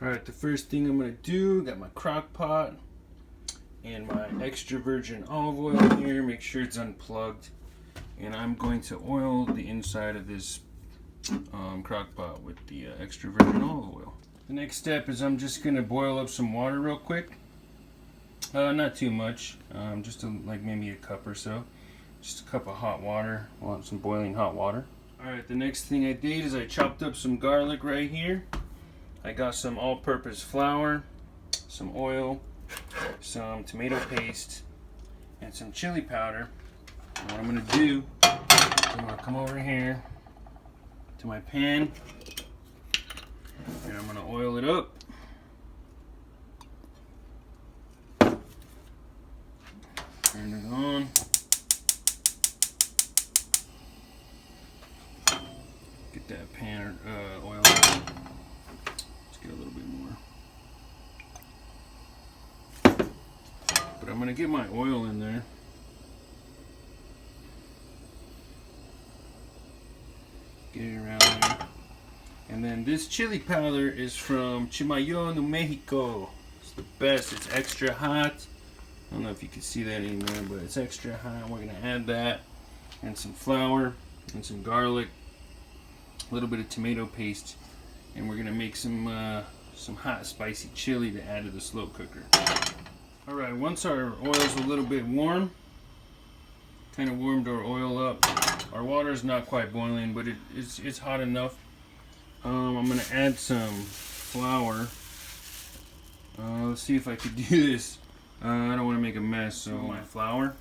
Alright, the first thing I'm going to do, got my crock pot and my extra virgin olive oil here. Make sure it's unplugged. And I'm going to oil the inside of this crock pot with the extra virgin olive oil. The next step is I'm just going to boil up some water real quick. Not too much, just like maybe a cup or so. Just a cup of hot water. I want some boiling hot water. Alright, the next thing I did is I chopped up some garlic right here. I got some all-purpose flour, some oil, some tomato paste, and some chili powder. And what I'm going to do is I'm going to come over here to my pan and I'm going to oil it up. Turn it on. Get that pan oil up. Get a little bit more. But I'm going to get my oil in there. Get it around there. And then this chili powder is from Chimayo, New Mexico. It's the best. It's extra hot. I don't know if you can see that anymore, but it's extra hot. We're going to add that. And some flour. And some garlic. A little bit of tomato paste. And we're gonna make some hot spicy chili to add to the slow cooker. Alright, once our oil's a little bit warm, kind of warmed our oil up. Our water's not quite boiling, but it's hot enough. I'm gonna add some flour. Let's see if I could do this. I don't want to make a mess, so my flour.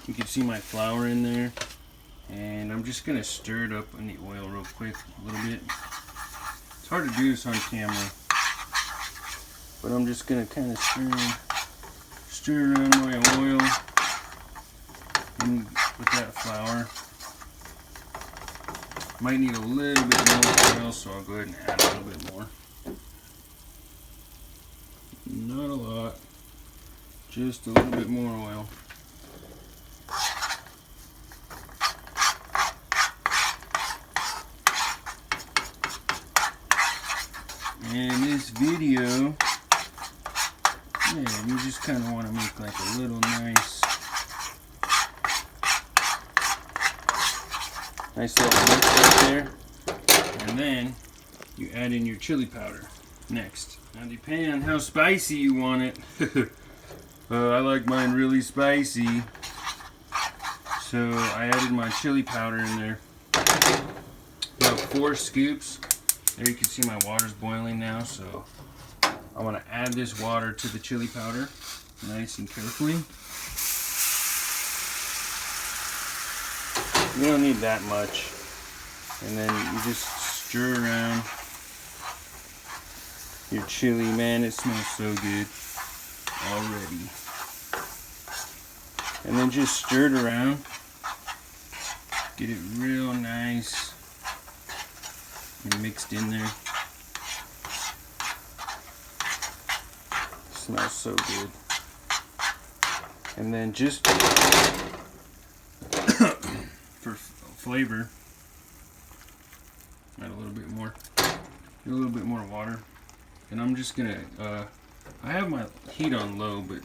You can see my flour in there. And I'm just gonna stir it up in the oil real quick, a little bit. It's hard to do this on camera, but I'm just gonna kind of stir around my oil with that flour. Might need a little bit more oil, so I'll go ahead and add a little bit more. Not a lot, just a little bit more oil. And this video, yeah, you just kind of want to make like a little nice little mix right there. And then you add in your chili powder next. Now depending on how spicy you want it, I like mine really spicy. So I added my chili powder in there. About 4 scoops. There you can see my water's boiling now, so I'm going to add this water to the chili powder nice and carefully. You don't need that much. And then you just stir around your chili. Man, it smells so good already. And then just stir it around. Get it real nice and mixed in there. Smells so good. And then just for flavor, add a little bit more. Get a little bit more water. And I'm just gonna I have my heat on low, but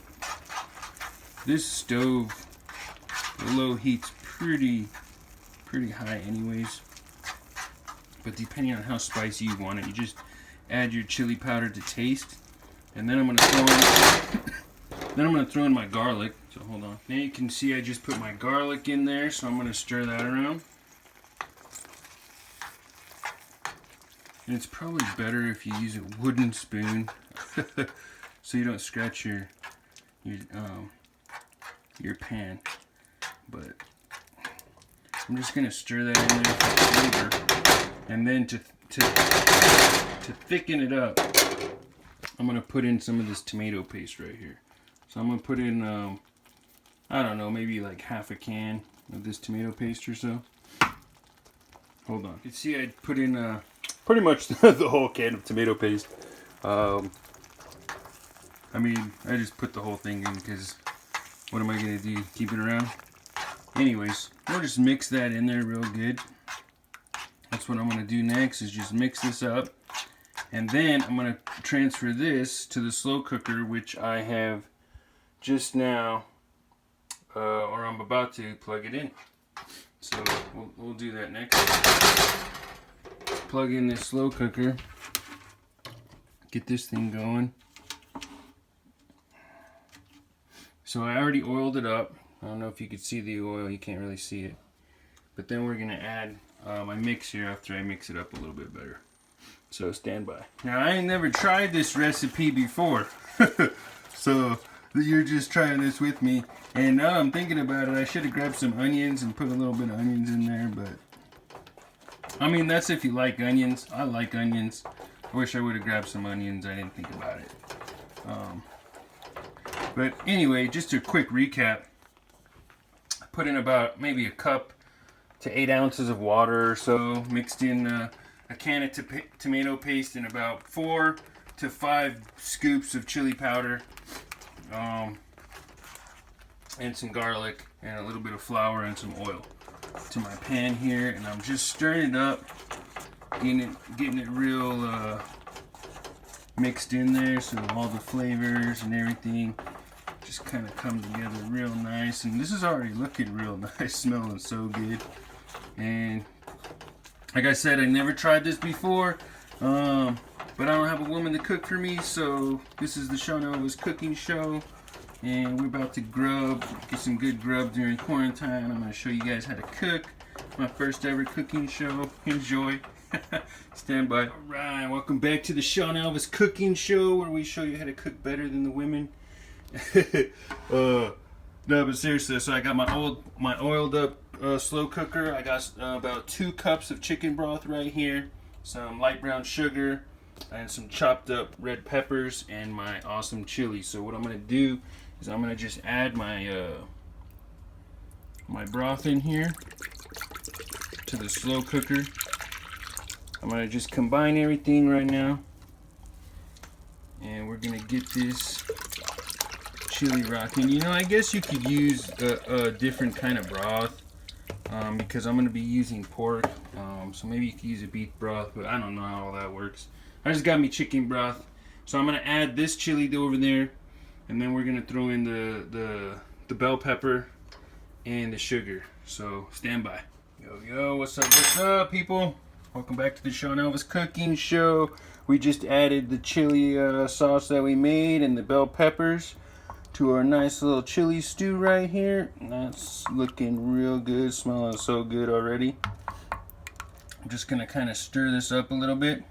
this stove, the low heat's pretty high anyways. But depending on how spicy you want it, you just add your chili powder to taste. And then I'm gonna throw in my garlic. So hold on. Now you can see I just put my garlic in there, so I'm gonna stir that around. And it's probably better if you use a wooden spoon so you don't scratch your pan. But I'm just gonna stir that in there for flavor. And then to thicken it up, I'm gonna put in some of this tomato paste right here. So I'm gonna put in, I don't know, maybe like half a can of this tomato paste or so. Hold on. You can see I put in pretty much the whole can of tomato paste. I mean, I just put the whole thing in because what am I gonna do? Keep it around? Anyways, we'll just mix that in there real good. That's what I'm going to do next, is just mix this up. And then I'm going to transfer this to the slow cooker, which I have just now, or I'm about to plug it in. So we'll do that next. Plug in this slow cooker. Get this thing going. So I already oiled it up. I don't know if you could see the oil. You can't really see it. But then we're going to add my mix here after I mix it up a little bit better. So stand by. Now I ain't never tried this recipe before. So you're just trying this with me. And now I'm thinking about it, I should have grabbed some onions and put a little bit of onions in there. But I mean, that's if you like onions. I like onions. I wish I would have grabbed some onions. I didn't think about it. But anyway, just a quick recap. I put in about maybe a cup to 8 ounces of water or so. Mixed in a can of tomato paste and about 4 to 5 scoops of chili powder. And some garlic and a little bit of flour and some oil to my pan here. And I'm just stirring it up. Getting it real mixed in there so all the flavors and everything just kind of come together real nice. And this is already looking real nice, smelling so good. And like I said, I never tried this before, but I don't have a woman to cook for me, so this is the Shaun Elvis cooking show. And we're about to get some good grub during quarantine. I'm going to show you guys how to cook. My first ever cooking show. Enjoy. Stand by. Alright, welcome back to the Shaun Elvis cooking show, where we show you how to cook better than the women. No, but seriously, so I got my oiled up slow cooker. I got about 2 cups of chicken broth right here, some light brown sugar, and some chopped up red peppers, and my awesome chili. So what I'm going to do is I'm going to just add my my broth in here to the slow cooker. I'm going to just combine everything right now, and we're going to get this chili rocking. You know, I guess you could use a different kind of broth, because I'm going to be using pork, so maybe you could use a beef broth, but I don't know how all that works. I just got me chicken broth, so I'm going to add this chili over there, and then we're going to throw in the bell pepper and the sugar. So stand by. Yo, what's up people? Welcome back to the Shaun Elvis cooking show. We just added the chili sauce that we made and the bell peppers to our nice little chili stew right here. That's looking real good, smelling so good already. I'm just gonna kind of stir this up a little bit,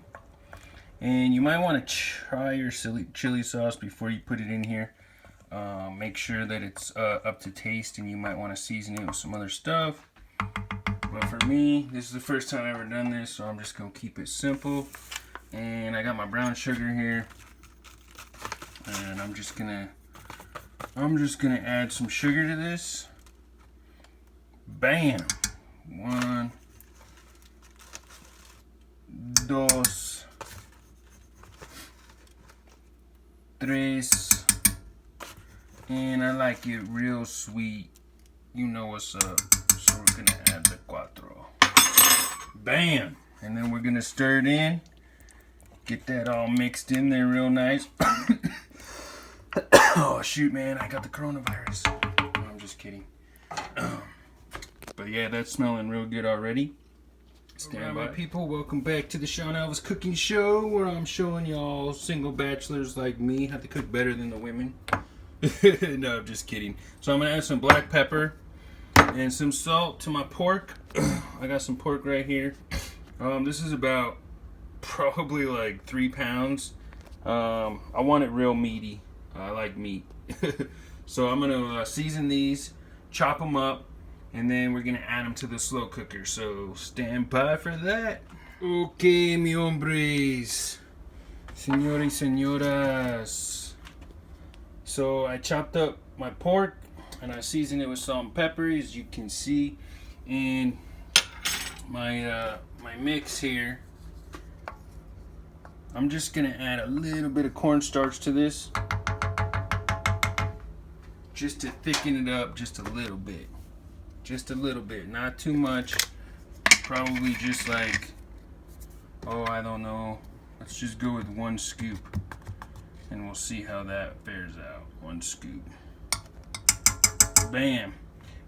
and you might want to try your chili sauce before you put it in here. Make sure that it's up to taste, and you might want to season it with some other stuff. But for me, this is the first time I've ever done this, so I'm just gonna keep it simple. And I got my brown sugar here, and I'm just gonna add some sugar to this. Bam! 1, 2, 3, and I like it real sweet. You know what's up. So we're gonna add the 4. Bam! And then we're gonna stir it in. Get that all mixed in there real nice. Oh shoot, man, I got the coronavirus. No, I'm just kidding. But yeah, that's smelling real good already. Stand by. People, welcome back to the Shaun Elvis cooking show, where I'm showing y'all single bachelors like me how to cook better than the women. No, I'm just kidding. So I'm gonna add some black pepper and some salt to my pork. I got some pork right here. This is about probably like 3 pounds. I want it real meaty. I like meat. So I'm gonna season these, chop them up, and then we're gonna add them to the slow cooker. So stand by for that. Okay, mi hombres, señores y señoras. So I chopped up my pork and I seasoned it with salt and pepper, as you can see, and my my mix here. I'm just gonna add a little bit of cornstarch to this, just to thicken it up just a little bit. Just a little bit, not too much. Probably just like, oh, I don't know, let's just go with 1 scoop, and we'll see how that fares out. 1 scoop. Bam.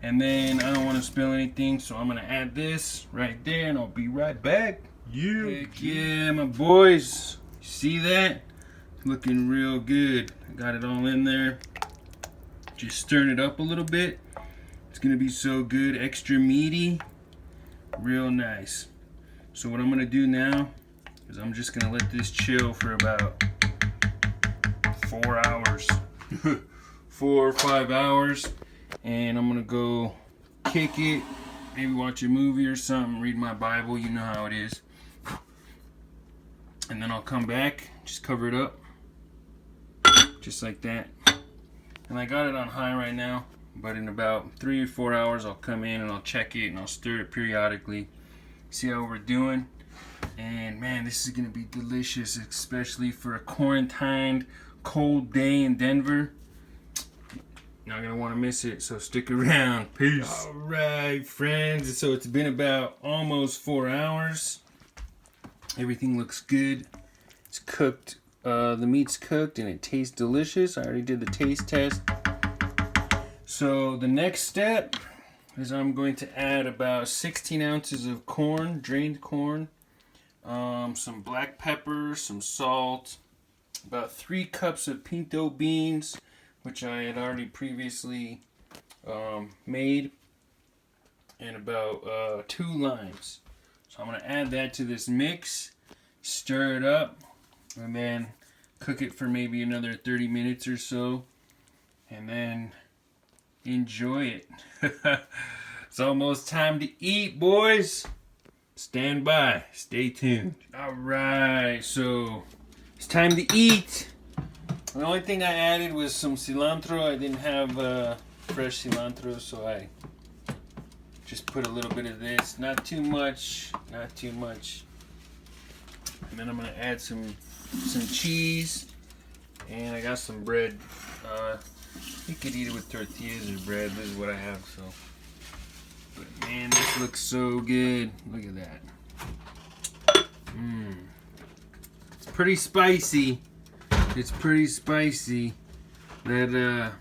And then I don't want to spill anything, so I'm gonna add this right there, and I'll be right back. Heck yeah, my boys. See that? It's looking real good. I got it all in there. Just stirring it up a little bit. It's gonna be so good, extra meaty, real nice. So what I'm gonna do now is I'm just gonna let this chill for about 4 hours. 4 or 5 hours. And I'm gonna go kick it, maybe watch a movie or something, read my Bible, you know how it is. And then I'll come back, just cover it up, just like that. And I got it on high right now, but in about 3 or 4 hours I'll come in and I'll check it and I'll stir it periodically, see how we're doing. And man, this is gonna be delicious, especially for a quarantined, cold day in Denver. Not gonna want to miss it, so stick around. Peace. All right, friends. So it's been about almost 4 hours. Everything looks good. It's cooked. The meat's cooked and it tastes delicious. I already did the taste test. So the next step is I'm going to add about 16 ounces of corn, drained corn, some black pepper, some salt, about 3 cups of pinto beans, which I had already previously made, and about 2 limes. So I'm going to add that to this mix, stir it up, and then cook it for maybe another 30 minutes or so, and then enjoy it. It's almost time to eat, boys. Stand by. Stay tuned. All right, so it's time to eat. The only thing I added was some cilantro. I didn't have fresh cilantro, so I just put a little bit of this. Not too much, not too much. And then I'm gonna add some cheese, and I got some bread. You could eat it with tortillas or bread. This is what I have, so. But man, this looks so good. Look at that. It's pretty spicy. It's pretty spicy. That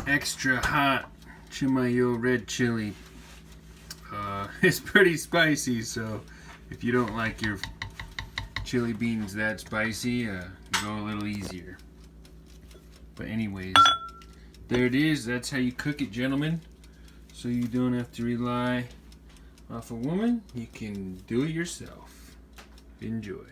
extra hot Chimayo red chili. It's pretty spicy, so if you don't like your chili beans that spicy, go a little easier. But anyways, there it is. That's how you cook it, gentlemen. So you don't have to rely off a woman. You can do it yourself. Enjoy.